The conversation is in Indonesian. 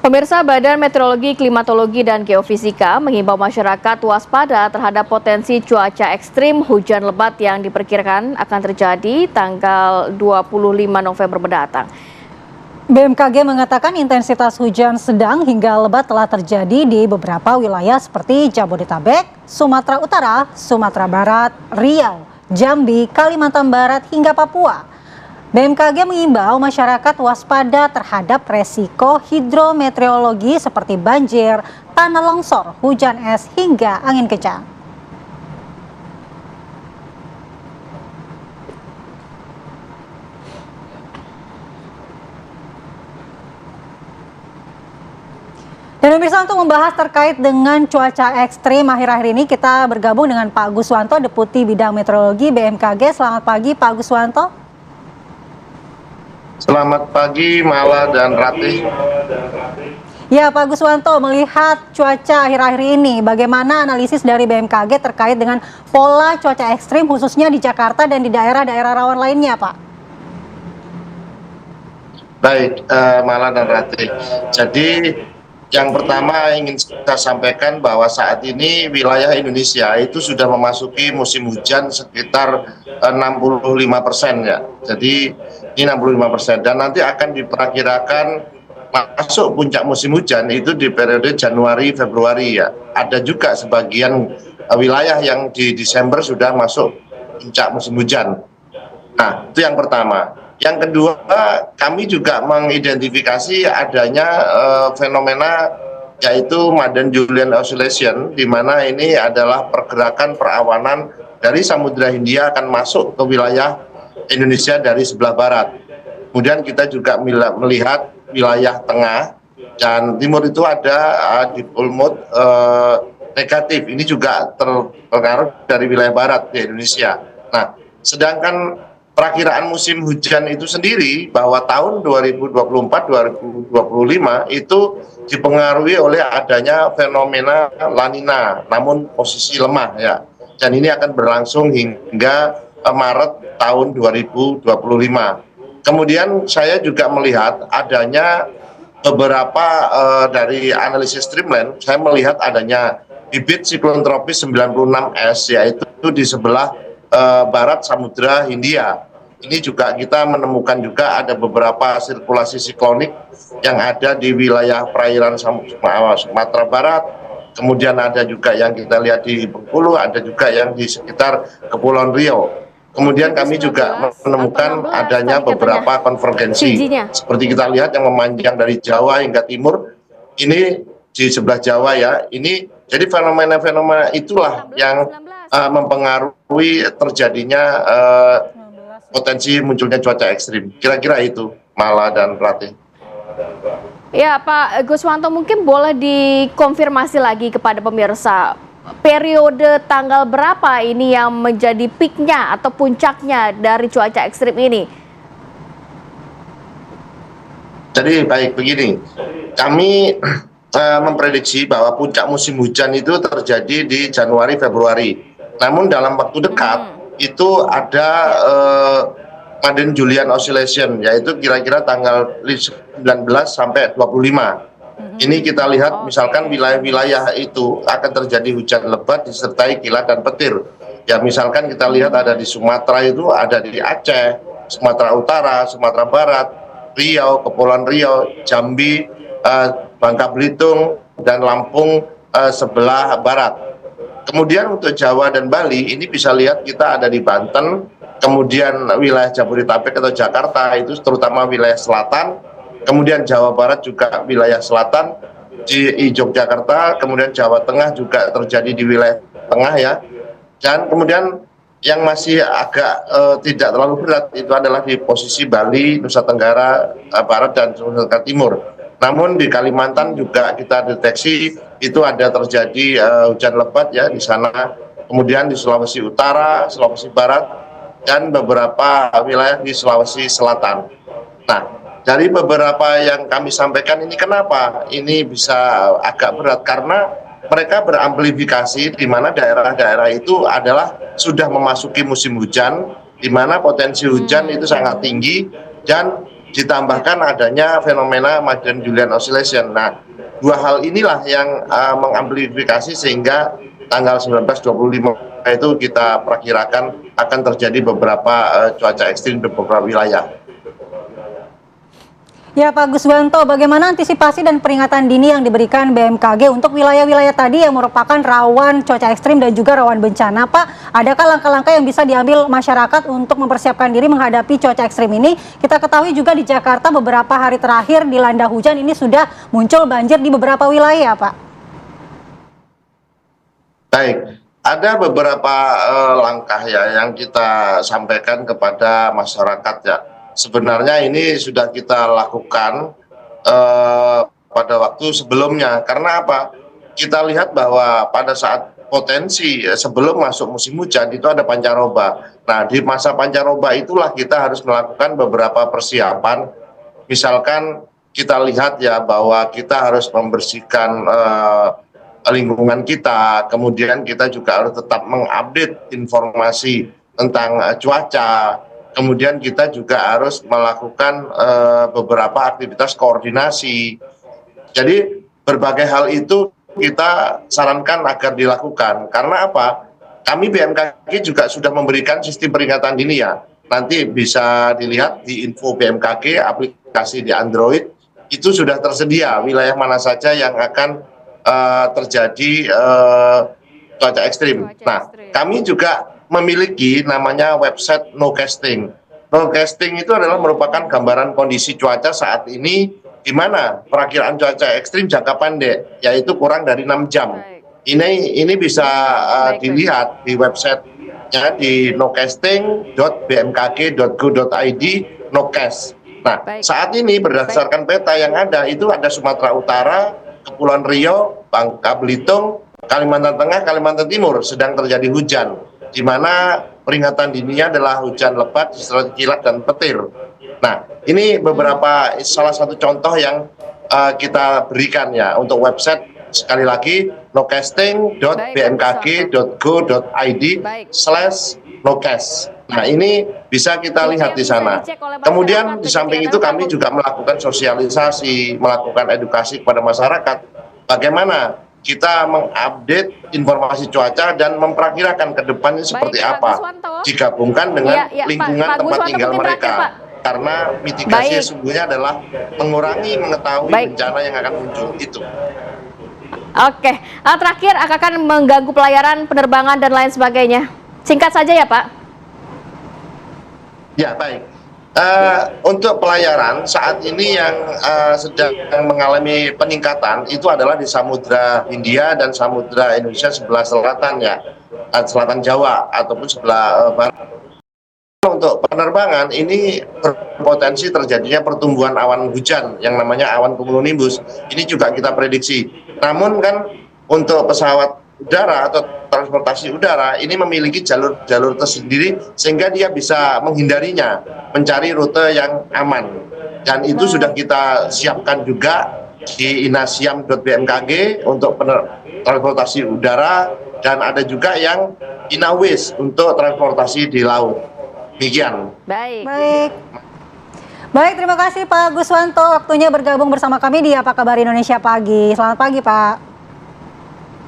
Pemirsa, Badan Meteorologi, Klimatologi, dan Geofisika mengimbau masyarakat waspada terhadap potensi cuaca ekstrim hujan lebat yang diperkirakan akan terjadi tanggal 25 November mendatang. BMKG mengatakan intensitas hujan sedang hingga lebat telah terjadi di beberapa wilayah seperti Jabodetabek, Sumatera Utara, Sumatera Barat, Riau, Jambi, Kalimantan Barat, hingga Papua. BMKG mengimbau masyarakat waspada terhadap resiko hidrometeorologi seperti banjir, tanah longsor, hujan es, hingga angin kencang. Dan pemirsa, untuk membahas terkait dengan cuaca ekstrim akhir-akhir ini, kita bergabung dengan Pak Guswanto, Deputi Bidang Meteorologi BMKG. Selamat pagi Pak Guswanto. Selamat pagi Mala dan Ratih. Ya Pak Guswanto, melihat cuaca akhir-akhir ini, bagaimana analisis dari BMKG terkait dengan pola cuaca ekstrim khususnya di Jakarta dan di daerah-daerah rawan lainnya, Pak? Baik, Mala dan Ratih. Jadi yang pertama ingin saya sampaikan bahwa saat ini wilayah Indonesia itu sudah memasuki musim hujan sekitar 65% ya. Jadi ini 65% dan nanti akan diperkirakan masuk puncak musim hujan itu di periode Januari Februari ya. Ada juga sebagian wilayah yang di Desember sudah masuk puncak musim hujan. Nah, itu yang pertama. Yang kedua, kami juga mengidentifikasi adanya fenomena yaitu Madden-Julian Oscillation, di mana ini adalah pergerakan perawanan dari Samudra Hindia akan masuk ke wilayah Indonesia dari sebelah barat. Kemudian kita juga melihat wilayah tengah dan timur itu ada di ulmud negatif. Ini juga terpengaruh dari wilayah barat di Indonesia. Nah, sedangkan perakiraan musim hujan itu sendiri bahwa tahun 2024-2025 itu dipengaruhi oleh adanya fenomena La Nina, namun posisi lemah ya. Dan ini akan berlangsung hingga Maret tahun 2025. Kemudian saya juga melihat adanya beberapa dari analisis Streamline, saya melihat adanya bibit siklon tropis 96S, yaitu di sebelah barat Samudra Hindia. Ini juga kita menemukan juga ada beberapa sirkulasi siklonik yang ada di wilayah perairan Sumatera Barat. Kemudian ada juga yang kita lihat di Bengkulu, ada juga yang di sekitar Kepulauan Riau. Kemudian kami juga menemukan adanya beberapa konvergensi. Seperti kita lihat yang memanjang dari Jawa hingga timur, ini di sebelah Jawa ya. Ini jadi fenomena-fenomena itulah yang mempengaruhi terjadinya potensi munculnya cuaca ekstrim. Kira-kira itu, Mala dan Ratih. Ya Pak Guswanto, mungkin boleh dikonfirmasi lagi kepada pemirsa, periode tanggal berapa ini yang menjadi peaknya atau puncaknya dari cuaca ekstrim ini? Jadi baik begini, kami memprediksi bahwa puncak musim hujan itu terjadi di Januari Februari. Namun dalam waktu dekat itu ada Madden-Julian Oscillation, yaitu kira-kira tanggal 19 sampai 25. Ini kita lihat misalkan wilayah-wilayah itu akan terjadi hujan lebat disertai kilat dan petir. Ya misalkan kita lihat ada di Sumatera itu, ada di Aceh, Sumatera Utara, Sumatera Barat, Riau, Kepulauan Riau, Jambi, Bangka Belitung, dan Lampung sebelah barat. Kemudian untuk Jawa dan Bali ini bisa lihat kita ada di Banten, kemudian wilayah Jabodetabek atau Jakarta itu terutama wilayah selatan, kemudian Jawa Barat juga wilayah selatan, di Yogyakarta, kemudian Jawa Tengah juga terjadi di wilayah tengah ya. Dan kemudian yang masih agak tidak terlalu berat itu adalah di posisi Bali, Nusa Tenggara Barat dan Nusa Tenggara Timur. Namun di Kalimantan juga kita deteksi itu ada terjadi hujan lebat ya di sana. Kemudian di Sulawesi Utara, Sulawesi Barat, dan beberapa wilayah di Sulawesi Selatan. Nah, dari beberapa yang kami sampaikan ini kenapa ini bisa agak berat? Karena mereka beramplifikasi di mana daerah-daerah itu adalah sudah memasuki musim hujan, di mana potensi hujan itu sangat tinggi dan ditambahkan adanya fenomena Madden-Julian Oscillation. Nah, dua hal inilah yang mengamplifikasi sehingga tanggal 19-25 itu kita perkirakan akan terjadi beberapa cuaca ekstrim di beberapa wilayah. Ya Pak Guswanto, bagaimana antisipasi dan peringatan dini yang diberikan BMKG untuk wilayah-wilayah tadi yang merupakan rawan cuaca ekstrim dan juga rawan bencana, Pak? Adakah langkah-langkah yang bisa diambil masyarakat untuk mempersiapkan diri menghadapi cuaca ekstrim ini? Kita ketahui juga di Jakarta beberapa hari terakhir dilanda hujan ini sudah muncul banjir di beberapa wilayah, Pak. Baik, ada beberapa langkah ya yang kita sampaikan kepada masyarakat ya. Sebenarnya ini sudah kita lakukan pada waktu sebelumnya. Karena apa? Kita lihat bahwa pada saat potensi sebelum masuk musim hujan itu ada pancaroba. Nah, di masa pancaroba itulah kita harus melakukan beberapa persiapan. Misalkan kita lihat ya bahwa kita harus membersihkan lingkungan kita, kemudian kita juga harus tetap mengupdate informasi tentang cuaca. Kemudian kita juga harus melakukan beberapa aktivitas koordinasi. Jadi berbagai hal itu kita sarankan agar dilakukan. Karena apa? Kami BMKG juga sudah memberikan sistem peringatan dini ya. Nanti bisa dilihat di info BMKG, aplikasi di Android, itu sudah tersedia wilayah mana saja yang akan terjadi cuaca ekstrim. Nah, kami juga memiliki namanya website Nowcasting. Nowcasting itu adalah merupakan gambaran kondisi cuaca saat ini di mana perakiraan cuaca ekstrim jangka pendek, yaitu kurang dari 6 jam. Ini bisa dilihat di websitenya di nowcasting.bmkg.go.id Nowcast. Nah, saat ini berdasarkan peta yang ada itu ada Sumatera Utara, Kepulauan Riau, Bangka Belitung, Kalimantan Tengah, Kalimantan Timur sedang terjadi hujan, di mana peringatan dininya adalah hujan lebat, disertai kilat dan petir. Nah, ini beberapa salah satu contoh yang kita berikan ya untuk website, sekali lagi nowcasting.bmkg.go.id/nowcast. Nah, ini bisa kita lihat di sana. Kemudian di samping itu kami juga melakukan sosialisasi, melakukan edukasi kepada masyarakat bagaimana kita mengupdate informasi cuaca dan memperkirakan ke depannya seperti apa digabungkan dengan lingkungan tempat tinggal mereka. Karena mitigasi sesungguhnya adalah mengurangi mengetahui bencana yang akan muncul itu. Oke, terakhir akan mengganggu pelayaran penerbangan dan lain sebagainya. Singkat saja ya Pak. Ya, baik. Untuk pelayaran saat ini yang sedang mengalami peningkatan itu adalah di Samudra Hindia dan Samudra Indonesia sebelah selatan ya, selatan Jawa ataupun sebelah barat. Untuk penerbangan ini berpotensi terjadinya pertumbuhan awan hujan yang namanya awan cumulonimbus. Ini juga kita prediksi. Namun kan untuk pesawat udara atau transportasi udara ini memiliki jalur-jalur tersendiri sehingga dia bisa menghindarinya, mencari rute yang aman. Dan itu sudah kita siapkan juga di inasiam.bmkg untuk transportasi udara, dan ada juga yang Inawis untuk transportasi di laut. Demikian. Baik, terima kasih Pak Guswanto waktunya bergabung bersama kami di Apa Kabar Indonesia Pagi. Selamat pagi Pak.